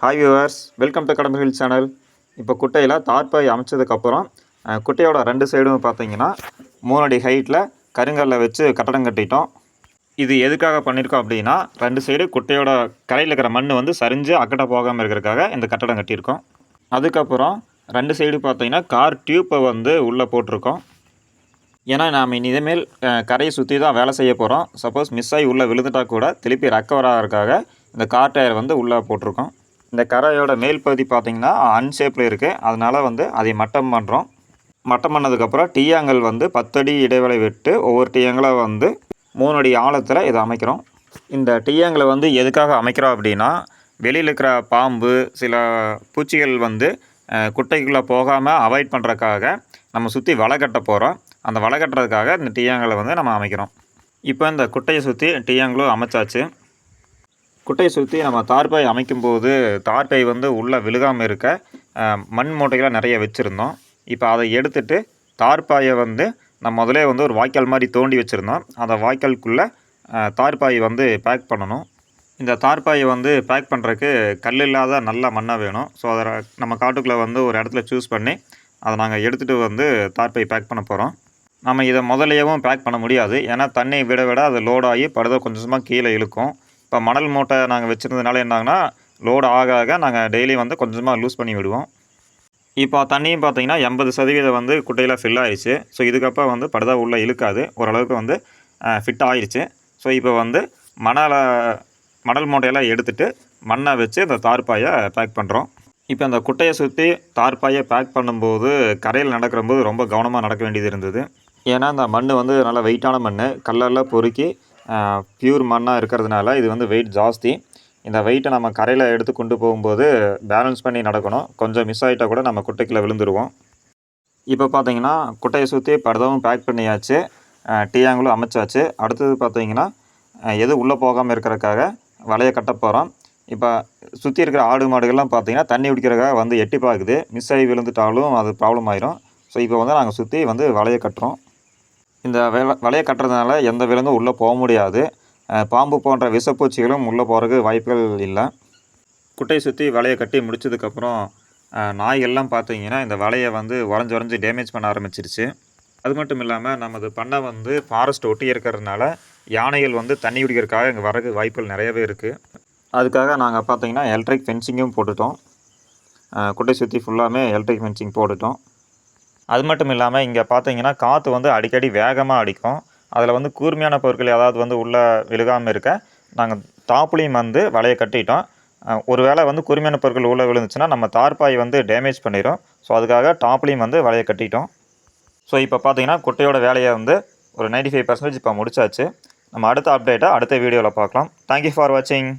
Hi viewers, welcome to Kadambu hill channel. இப்போ குட்டையில் தார்பாய் அமைச்சதுக்கப்புறம் குட்டையோட 2 சைடும் பார்த்தீங்கன்னா 3 அடி ஹைட்டில் கருங்கல்ல வச்சு கட்டடம் கட்டிட்டோம். இது எதுக்காக பண்ணியிருக்கோம் அப்படின்னா, 2 சைடு குட்டையோட கரையில் இருக்கிற மண் வந்து சரிஞ்சு அக்கட்ட போகாமல் இருக்கிறதுக்காக இந்த கட்டடம் கட்டியிருக்கோம். அதுக்கப்புறம் 2 சைடு பார்த்தீங்கன்னா கார் டியூப்பை வந்து உள்ளே போட்டிருக்கோம். ஏன்னா நாம் இனிமேல் கரையை சுற்றி தான் வேலை செய்ய போகிறோம். சப்போஸ் மிஸ் ஆகி உள்ளே விழுந்துட்டால் கூட திருப்பி ரெக்கவர் ஆகிறதுக்காக இந்த கார் டயர் வந்து உள்ளே போட்டிருக்கோம். இந்த கரையோட மேல் பகுதி பார்த்திங்கன்னா அன்ஷேப்பில் இருக்குது. அதனால் வந்து அதை மட்டம் பண்ணுறோம். மட்டம் பண்ணதுக்கப்புறம் டீயாங்கல் வந்து 10 அடி இடைவெளி விட்டு ஒவ்வொரு டீயாங்கலாக வந்து 3 அடி ஆழத்தில் இதை அமைக்கிறோம். இந்த டீயாங்கலை வந்து எதுக்காக அமைக்கிறோம் அப்படின்னா, வெளியில் இருக்கிற பாம்பு சில பூச்சிகள் வந்து குட்டைக்குள்ளே போகாமல் அவாய்ட் பண்ணுறதுக்காக நம்ம சுற்றி வலை கட்ட போகிறோம். அந்த வலை கட்டுறதுக்காக இந்த டீயாங்கலை வந்து நம்ம அமைக்கிறோம். இப்போ இந்த குட்டையை சுற்றி டீயாங்கலும் அமைச்சாச்சு. குட்டையை சுற்றி நம்ம தார்பாய் அமைக்கும்போது தார்பாய் வந்து உள்ளே விழுகாமல் இருக்க மண் மூட்டைகளை நிறைய வச்சுருந்தோம். இப்போ அதை எடுத்துகிட்டு தார்பாயை வந்து நம்ம முதலே வந்து ஒரு வாய்க்கால் மாதிரி தோண்டி வச்சுருந்தோம். அந்த வாய்க்காலுக்குள்ளே தார்பாய் வந்து பேக் பண்ணணும். இந்த தார்பாயை வந்து பேக் பண்ணுறதுக்கு கல் இல்லாத நல்ல மண்ணாக வேணும். ஸோ அதை நம்ம காட்டுக்குள்ளே வந்து ஒரு இடத்துல சூஸ் பண்ணி அதை நாங்கள் எடுத்துகிட்டு வந்து தார்பாய் பேக் பண்ண போகிறோம். நம்ம இதை முதலையவும் பேக் பண்ண முடியாது. ஏன்னா தண்ணி விட விட அது லோடாகி படுதை கொஞ்சமாக கீழே இழுக்கும். இப்போ மணல் மூட்டை நாங்கள் வச்சுருந்ததுனால என்னாங்கன்னா, லோடு ஆக ஆக நாங்கள் டெய்லி வந்து கொஞ்சமாக லூஸ் பண்ணி விடுவோம். இப்போ தண்ணியும் பார்த்தீங்கன்னா 80% வந்து குட்டையில் ஃபில் ஆகிடுச்சு. ஸோ இதுக்கப்புறம் வந்து படுதா உள்ளே இழுக்காது, ஓரளவுக்கு வந்து ஃபிட் ஆகிடுச்சு. ஸோ இப்போ வந்து மணல் மூட்டையெல்லாம் எடுத்துகிட்டு மண்ணை வச்சு இந்த தார்பாயை பேக் பண்ணுறோம். இப்போ அந்த குட்டையை சுற்றி தார்பாயை பேக் பண்ணும்போது கரையில் நடக்கிறம்போது ரொம்ப கவனமாக நடக்க வேண்டியது இருந்தது. ஏன்னா இந்த மண் வந்து நல்லா வெயிட்டான மண், கல்லெல்லாம் பொறுக்கி பியூர் மண்ணாக இருக்கிறதுனால இது வந்து வெயிட் ஜாஸ்தி. இந்த வெயிட்டை நம்ம கரையில் எடுத்து கொண்டு போகும்போது பேலன்ஸ் பண்ணி நடக்கணும். கொஞ்சம் மிஸ் ஆகிட்டால் கூட நம்ம குட்டைக்குள்ளே விழுந்துருவோம். இப்போ பார்த்தீங்கன்னா குட்டையை சுற்றி படுதாவும் பேக் பண்ணியாச்சு, டீயாங்கலும் அமைச்சாச்சு. அடுத்தது பார்த்தீங்கன்னா எது உள்ளே போகாமல் இருக்கிறதுக்காக வலையை கட்ட போகிறோம். இப்போ சுற்றி இருக்கிற ஆடு மாடுகள்லாம் பார்த்தீங்கன்னா தண்ணி குடிக்கிறதுக்காக வந்து எட்டி பார்க்குது. மிஸ் ஆகி விழுந்துட்டாலும் அது ப்ராப்ளம் ஆயிரும். ஸோ இப்போ வந்து நாங்கள் சுற்றி வந்து வலையை கட்டுறோம். இந்த வலையை கட்டுறதுனால எந்த விலங்கும் உள்ளே போக முடியாது. பாம்பு போன்ற விஷப்பூச்சிகளும் உள்ளே போகிறதுக்கு வாய்ப்புகள் இல்லை. குட்டையை சுற்றி வலையை கட்டி முடிச்சதுக்கப்புறம் நாய்கள்லாம் பார்த்தீங்கன்னா இந்த வலையை வந்து உடஞ்சி டேமேஜ் பண்ண ஆரம்பிச்சிருச்சு. அது மட்டும் இல்லாமல் நமது பண்ணை வந்து ஃபாரஸ்ட் ஒட்டி இருக்கிறதுனால யானைகள் வந்து தண்ணி குடிக்கிறதுக்காக இங்கே வரக்கு வாய்ப்புகள் நிறையவே இருக்குது. அதுக்காக நாங்கள் பார்த்தீங்கன்னா எலக்ட்ரிக் ஃபென்சிங்கும் போட்டுட்டோம். குட்டை சுற்றி ஃபுல்லாமே எலக்ட்ரிக் ஃபென்சிங் போட்டுட்டோம். அது மட்டும் இல்லாமல் இங்கே பார்த்தீங்கன்னா காற்று வந்து அடிக்கடி வேகமாக அடிக்கும். அதில் வந்து கூர்மையான பொருட்கள் ஏதாவது வந்து உள்ளே விழுகாமல் இருக்க நாங்கள் டாப்லேயும் வந்து வலையை கட்டிட்டோம். ஒரு வேளை வந்து கூர்மையான பொருட்கள் உள்ளே விழுந்துச்சுன்னா நம்ம தார்பாய் வந்து டேமேஜ் பண்ணிடும். ஸோ அதுக்காக டாப்லேயும் வந்து வலையை கட்டிட்டோம். ஸோ இப்போ பார்த்தீங்கன்னா குட்டையோட வேலையை வந்து ஒரு 95% இப்போ முடிச்சாச்சு. நம்ம அடுத்த அப்டேட்டை அடுத்த வீடியோவில் பார்க்கலாம். தேங்க்யூ ஃபார் வாட்சிங்.